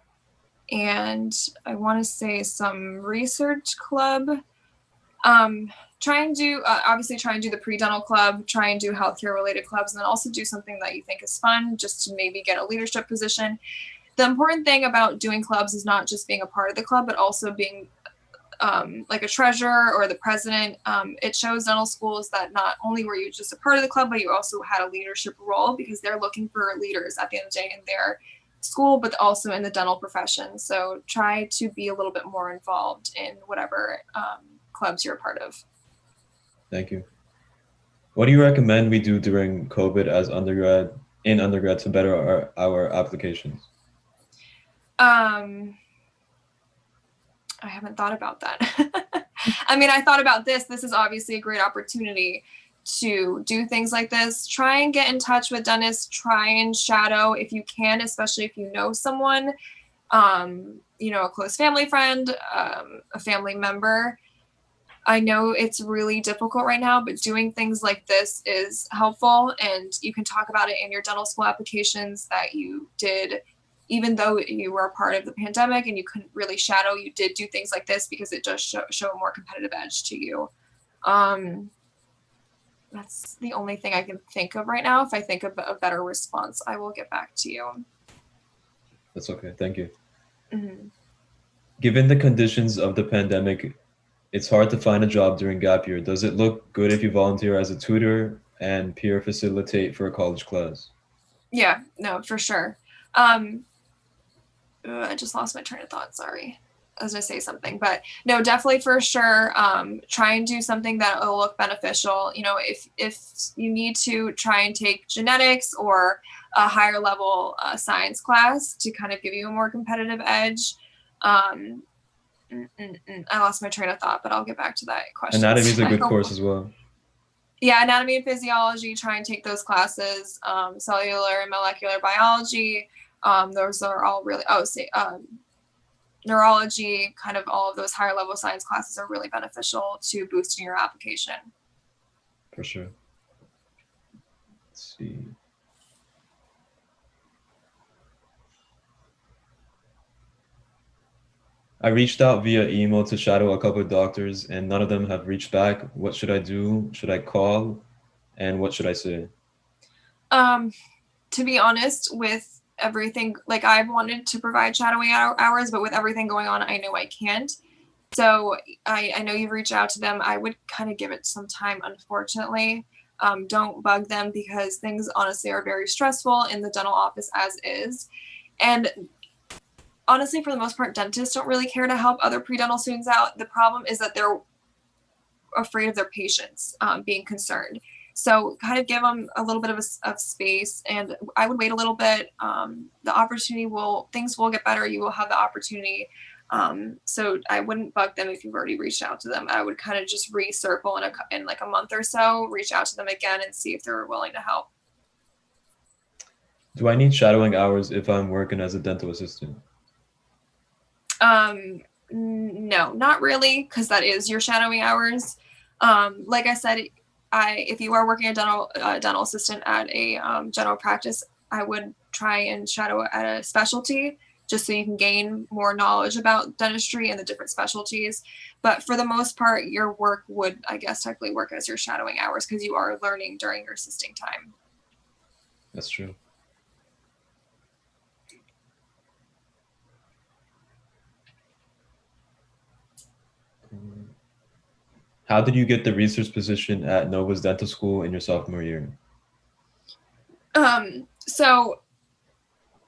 and I want to say some research club. Try and do the pre-dental club, try and do healthcare related clubs, and then also do something that you think is fun, just to maybe get a leadership position. the important thing about doing clubs is not just being a part of the club, but also being like a treasurer or the president. It shows dental schools that not only were you just a part of the club, but you also had a leadership role, because they're looking for leaders at the end of the day in their school, but also in the dental profession. So try to be a little bit more involved in whatever clubs you're a part of. Thank you. What do you recommend we do during COVID as undergrad to better our applications? I haven't thought about that. I mean, I thought about this. This is obviously a great opportunity to do things like this. Try and get in touch with dentists. Try and shadow if you can, especially if you know someone, you know, a close family friend, a family member. I know it's really difficult right now, but doing things like this is helpful, and you can talk about it in your dental school applications that you did. Even though you were a part of the pandemic and you couldn't really shadow, you did do things like this because it does show a more competitive edge to you. That's the only thing I can think of right now. If I think of a better response, I will get back to you. That's okay. Thank you. Mm-hmm. Given the conditions of the pandemic, it's hard to find a job during gap year. Does it look good if you volunteer as a tutor and peer facilitate for a college class? Yeah, no, for sure. I just lost my train of thought. Sorry. I was going to say something, but no, definitely for sure. Try and do something that will look beneficial. You know, if you need to try and take genetics or a higher level science class to kind of give you a more competitive edge. I lost my train of thought, but I'll get back to that question. Anatomy is a good course as well. Yeah, anatomy and physiology, try and take those classes. Cellular and molecular biology. Those are all really, neurology, kind of all of those higher level science classes are really beneficial to boosting your application. For sure. Let's see. I reached out via email to shadow a couple of doctors and none of them have reached back. What should I do? Should I call? And what should I say? To be honest, with everything, like I've wanted to provide shadowing hours, but with everything going on, I know I can't. So I know you've reached out to them. I would kind of give it some time, unfortunately. Don't bug them because things honestly are very stressful in the dental office as is. And honestly, for the most part, dentists don't really care to help other pre-dental students out. The problem is that they're afraid of their patients being concerned. So kind of give them a little bit of space, and I would wait a little bit. Things will get better. You will have the opportunity. So I wouldn't bug them if you've already reached out to them. I would kind of just recircle in like a month or so, reach out to them again and see if they're willing to help. Do I need shadowing hours if I'm working as a dental assistant? No, not really, because that is your shadowing hours. Like I said, if you are working a dental assistant at a general practice, I would try and shadow at a specialty just so you can gain more knowledge about dentistry and the different specialties. But for the most part, your work would, I guess, technically work as your shadowing hours because you are learning during your assisting time. That's true. How did you get the research position at Nova's Dental School in your sophomore year? So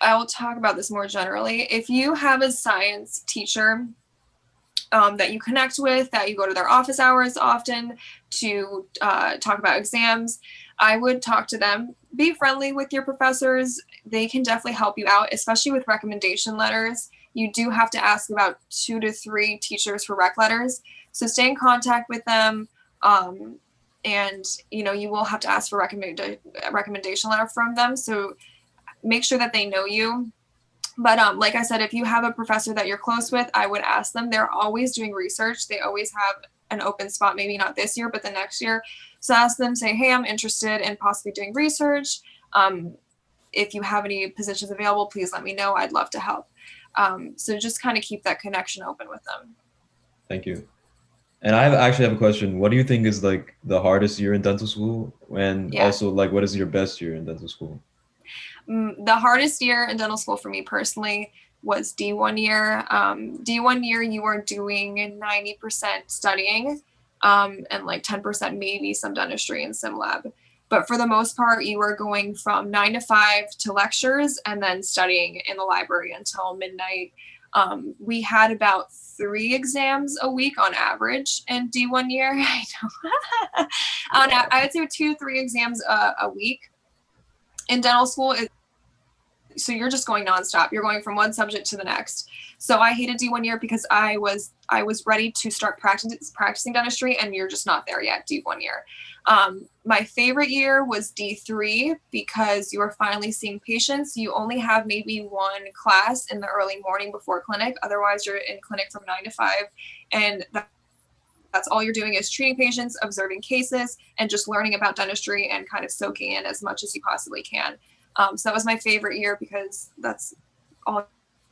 I will talk about this more generally. If you have a science teacher that you connect with, that you go to their office hours often to talk about exams, I would talk to them. Be friendly with your professors. They can definitely help you out, especially with recommendation letters. You do have to ask about 2 to 3 teachers for rec letters. So stay in contact with them. And, you know, you will have to ask for a recommendation letter from them. So make sure that they know you. But like I said, if you have a professor that you're close with, I would ask them. They're always doing research. They always have an open spot, maybe not this year, but the next year. So ask them, say, hey, I'm interested in possibly doing research. If you have any positions available, please let me know. I'd love to help. So just kind of keep that connection open with them. Thank you. And I actually have a question. What do you think is like the hardest year in dental school? And also like, what is your best year in dental school? The hardest year in dental school for me personally was D1 year. D1 year, you are doing 90% studying and like 10% maybe some dentistry and sim lab. But for the most part, you are going from 9 to 5 to lectures and then studying in the library until midnight. We had about 3 exams a week on average in D1 year. I know. I would say 2, 3 exams a week. In dental school, so you're just going nonstop. You're going from one subject to the next. So I hated D1 year because I was ready to start practicing dentistry, and you're just not there yet. D1 year. My favorite year was D3 because you are finally seeing patients. You only have maybe 1 class in the early morning before clinic. Otherwise, you're in clinic from 9 to 5, and that's all you're doing is treating patients, observing cases, and just learning about dentistry and kind of soaking in as much as you possibly can. So that was my favorite year because that's all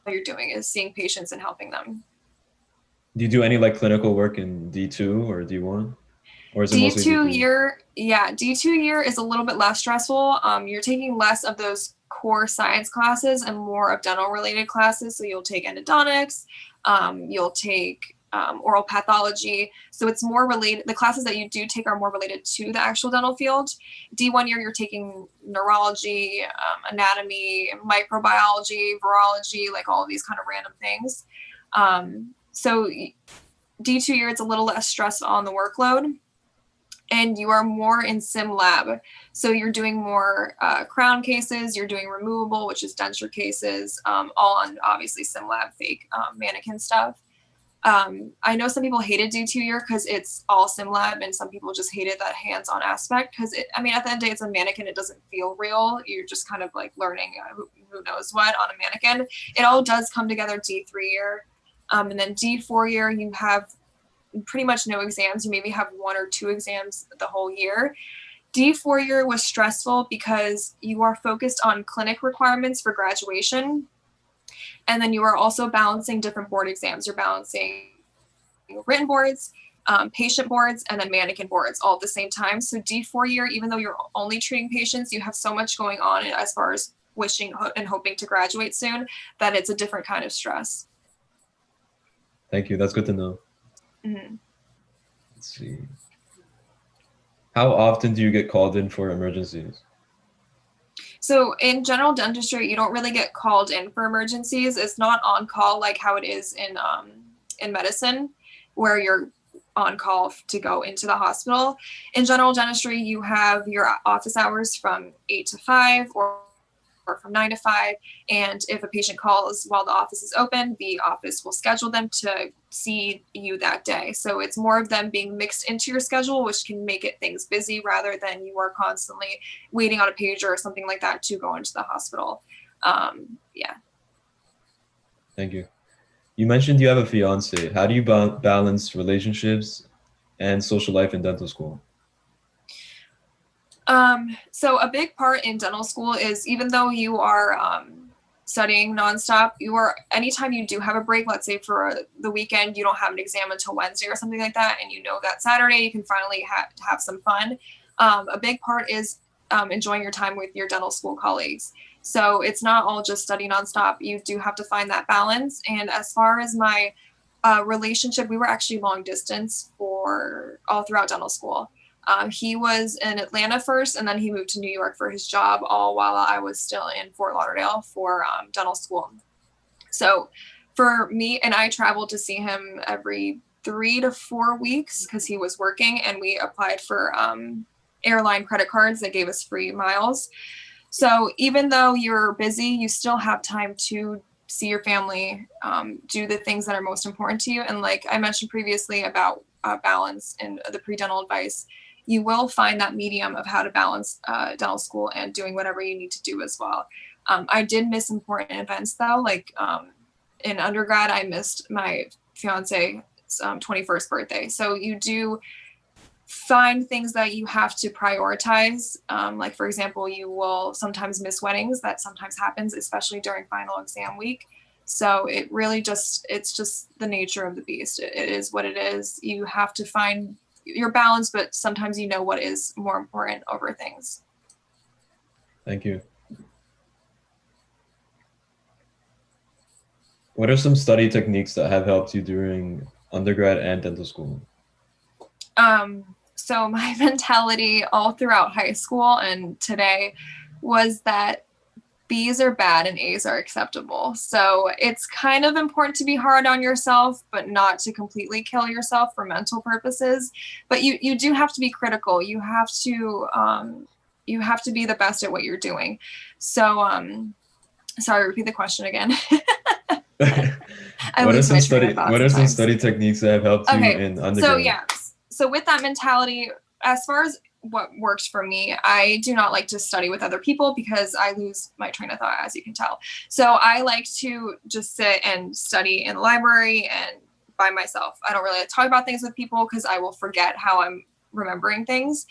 you're doing is seeing patients and helping them. Do you do any like clinical work in D2 or D1? Or is it mostly D2 D3? year, yeah, D2 year is a little bit less stressful. You're taking less of those core science classes and more of dental related classes. So you'll take endodontics, you'll take oral pathology. So it's more related. The classes that you do take are more related to the actual dental field. D1 year, you're taking neurology, anatomy, microbiology, virology, like all of these kind of random things. So D2 year, it's a little less stress on the workload. And you are more in sim lab. So you're doing more crown cases, you're doing removable, which is denture cases, all on obviously sim lab fake mannequin stuff. I know some people hated D2 year because it's all sim lab, and some people just hated that hands-on aspect because at the end of the day, it's a mannequin. It doesn't feel real. You're just kind of like learning who knows what on a mannequin. It all does come together D3 year. And then D4 year, you have pretty much no exams. You maybe have 1 or 2 exams the whole year. D4 year was stressful because you are focused on clinic requirements for graduation. And then you are also balancing different board exams. You're balancing written boards, patient boards, and then mannequin boards all at the same time. So D4 year, even though you're only treating patients, you have so much going on as far as wishing and hoping to graduate soon that it's a different kind of stress. Thank you. That's good to know. Mm-hmm. Let's see. How often do you get called in for emergencies? So in general dentistry, you don't really get called in for emergencies. It's not on call like how it is in medicine, where you're on call to go into the hospital. In general dentistry, you have your office hours from 8 to 5 or from 9 to 5. And if a patient calls while the office is open, the office will schedule them to see you that day. So it's more of them being mixed into your schedule, which can make it things busy rather than you are constantly waiting on a pager or something like that to go into the hospital. Yeah. Thank you. You mentioned you have a fiance. How do you balance relationships and social life in dental school? So a big part in dental school is even though you are studying nonstop, anytime you do have a break, let's say for the weekend, you don't have an exam until Wednesday or something like that, and you know that Saturday you can finally have some fun. A big part is enjoying your time with your dental school colleagues. So it's not all just study nonstop. You do have to find that balance. And as far as my relationship, we were actually long distance for all throughout dental school. He was in Atlanta first, and then he moved to New York for his job, all while I was still in Fort Lauderdale for dental school. So for me, and I traveled to see him every 3 to 4 weeks because he was working, and we applied for airline credit cards that gave us free miles. So even though you're busy, you still have time to see your family, do the things that are most important to you. And like I mentioned previously about balance and the pre-dental advice, you will find that medium of how to balance dental school and doing whatever you need to do as well. I did miss important events though, like in undergrad, I missed my fiance's 21st birthday. So you do find things that you have to prioritize. Like for example, you will sometimes miss weddings. That sometimes happens, especially during final exam week. So it really it's just the nature of the beast. It is what it is. You have to find your balance, but sometimes you know what is more important over things. Thank you. What are some study techniques that have helped you during undergrad and dental school? So my mentality all throughout high school and today was that B's are bad and A's are acceptable. So it's kind of important to be hard on yourself, but not to completely kill yourself for mental purposes. But you do have to be critical. You have to be the best at what you're doing. So sorry, repeat the question again. I lose my train of thought What are some sometimes. study techniques that have helped you Okay, in so undergrad? yeah, so with that mentality, as far as what works for me, I do not like to study with other people because I lose my train of thought, as you can tell. So I like to just sit and study in the library and by myself. I don't really talk about things with people because I will forget how I'm remembering things.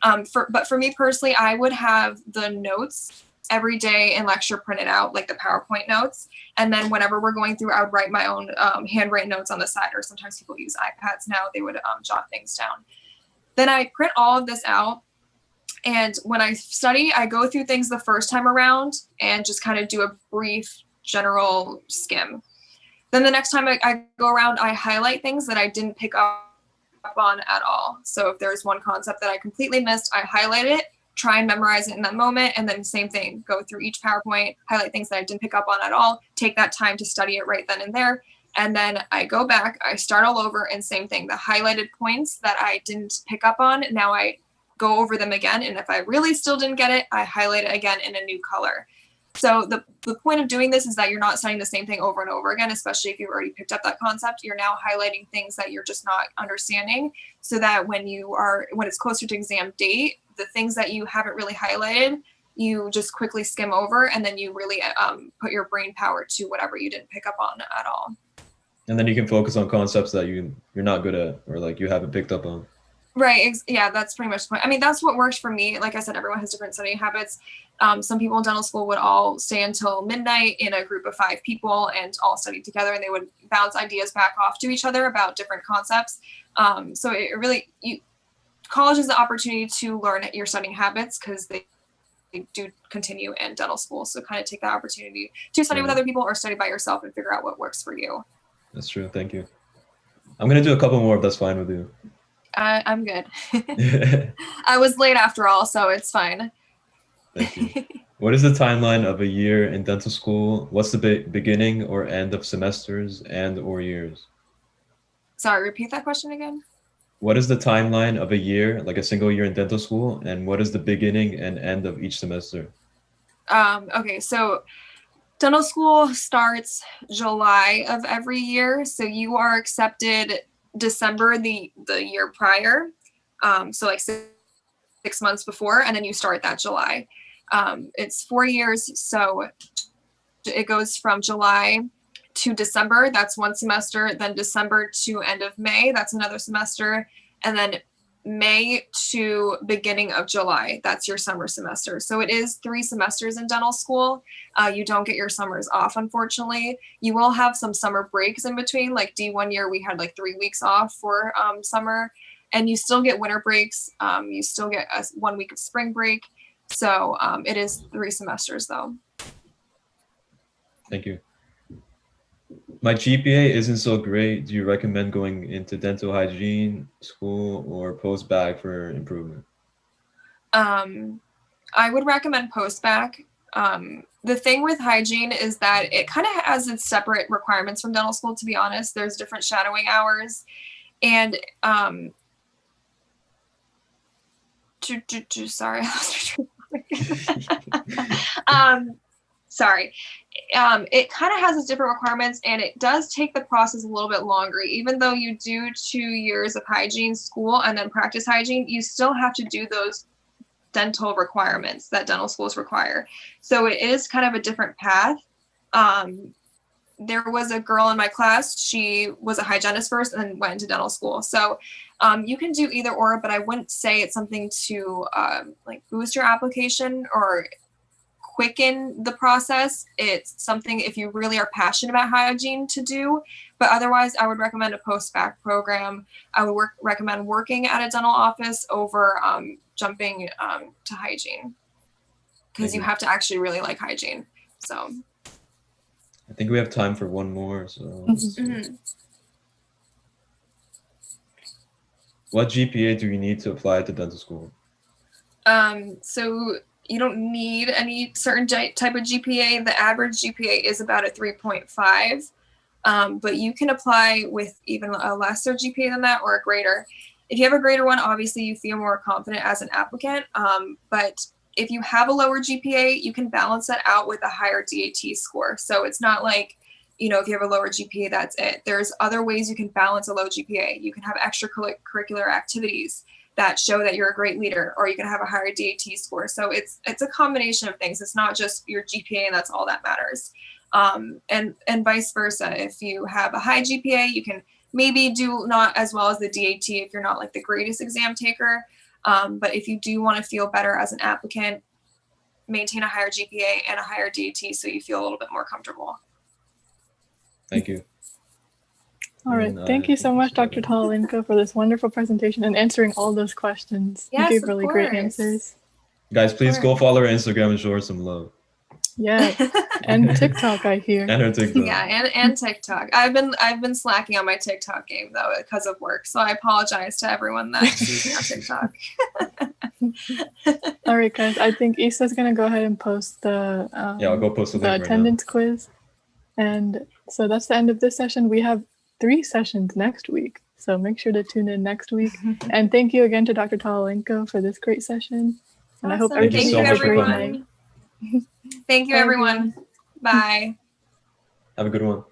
But for me personally, I would have the notes every day in lecture printed out, like the PowerPoint notes. And then whenever we're going through, I would write my own handwritten notes on the side, or sometimes people use iPads now, they would jot things down. Then I print all of this out. And when I study, I go through things the first time around and just kind of do a brief general skim. Then the next time I go around, I highlight things that I didn't pick up on at all. So if there's one concept that I completely missed, I highlight it, try and memorize it in that moment, and then same thing, go through each PowerPoint, highlight things that I didn't pick up on at all, take that time to study it right then and there, and then I go back, I start all over, and same thing, the highlighted points that I didn't pick up on, now I go over them again, and if I really still didn't get it, I highlight it again in a new color. So the point of doing this is that you're not studying the same thing over and over again, especially if you've already picked up that concept. You're now highlighting things that you're just not understanding, so that when it's closer to exam date, the things that you haven't really highlighted, you just quickly skim over, and then you really put your brain power to whatever you didn't pick up on at all. And then you can focus on concepts that you're not good at or like you haven't picked up on. Right. Yeah, that's pretty much the point. I mean, that's what works for me. Like I said, everyone has different studying habits. Some people in dental school would all stay until midnight in a group of 5 people and all study together, and they would bounce ideas back off to each other about different concepts. So it really, college is the opportunity to learn your studying habits because they do continue in dental school. So kind of take that opportunity to study with other people or study by yourself and figure out what works for you. That's true. Thank you. I'm going to do a couple more if that's fine with you. I'm good. I was late after all, so it's fine. Thank you. What is the timeline of a year in dental school? What's the beginning or end of semesters and or years? Sorry, repeat that question again. What is the timeline of a year, like a single year in dental school, and what is the beginning and end of each semester? Okay, so dental school starts July of every year, so you are accepted December the year prior, so like 6 months before, and then you start that July. It's 4 years, so it goes from July to December, that's one semester, then December to end of May, that's another semester, and then May to beginning of July, that's your summer semester. So it is 3 semesters in dental school. You don't get your summers off, unfortunately. You will have some summer breaks in between, like D1 year, we had like 3 weeks off for summer, and you still get winter breaks. You still get 1 week of spring break. So it is 3 semesters though. Thank you. My GPA isn't so great. Do you recommend going into dental hygiene school or post-bac for improvement? I would recommend post-bac. The thing with hygiene is that it kind of has its separate requirements from dental school, to be honest. There's different shadowing hours. And sorry, I lost my sorry. It kind of has its different requirements, and it does take the process a little bit longer. Even though you do 2 years of hygiene school and then practice hygiene, you still have to do those dental requirements that dental schools require. So it is kind of a different path. There was a girl in my class, she was a hygienist first and then went into dental school. So you can do either or, but I wouldn't say it's something to like boost your application or quicken the process. It's something if you really are passionate about hygiene to do, but otherwise I would recommend a post-bac program. I would recommend working at a dental office over jumping to hygiene, because you have to actually really like hygiene. So I think we have time for one more. So, Mhm. what GPA do we need to apply to dental school? So you don't need any certain type of GPA. The average GPA is about a 3.5, but you can apply with even a lesser GPA than that or a greater. If you have a greater one, obviously you feel more confident as an applicant. But if you have a lower GPA, you can balance that out with a higher DAT score. So it's not like, if you have a lower GPA, that's it. There's other ways you can balance a low GPA. You can have extracurricular activities that show that you're a great leader, or you can have a higher DAT score. So it's a combination of things. It's not just your GPA and that's all that matters. And vice versa. If you have a high GPA, you can maybe do not as well as the DAT if you're not like the greatest exam taker. But if you do want to feel better as an applicant, maintain a higher GPA and a higher DAT so you feel a little bit more comfortable. Thank you. All right. Thank you so much, Dr. Talalenko, for this wonderful presentation and answering all those questions. Yes, you gave really great answers. Guys, please go follow her Instagram and show her some love. Yeah, and TikTok, I hear. And her TikTok. Yeah, and TikTok. I've been slacking on my TikTok game though because of work, so I apologize to everyone that sees me on TikTok. All right, guys. I think Issa's gonna go ahead and post the I'll go post the attendance quiz, and so that's the end of this session. We have 3 sessions next week, so make sure to tune in next week. And thank you again to Dr. Talalenko for this great session. And I hope everybody has a great night. Thank you, everyone. Bye. Have a good one.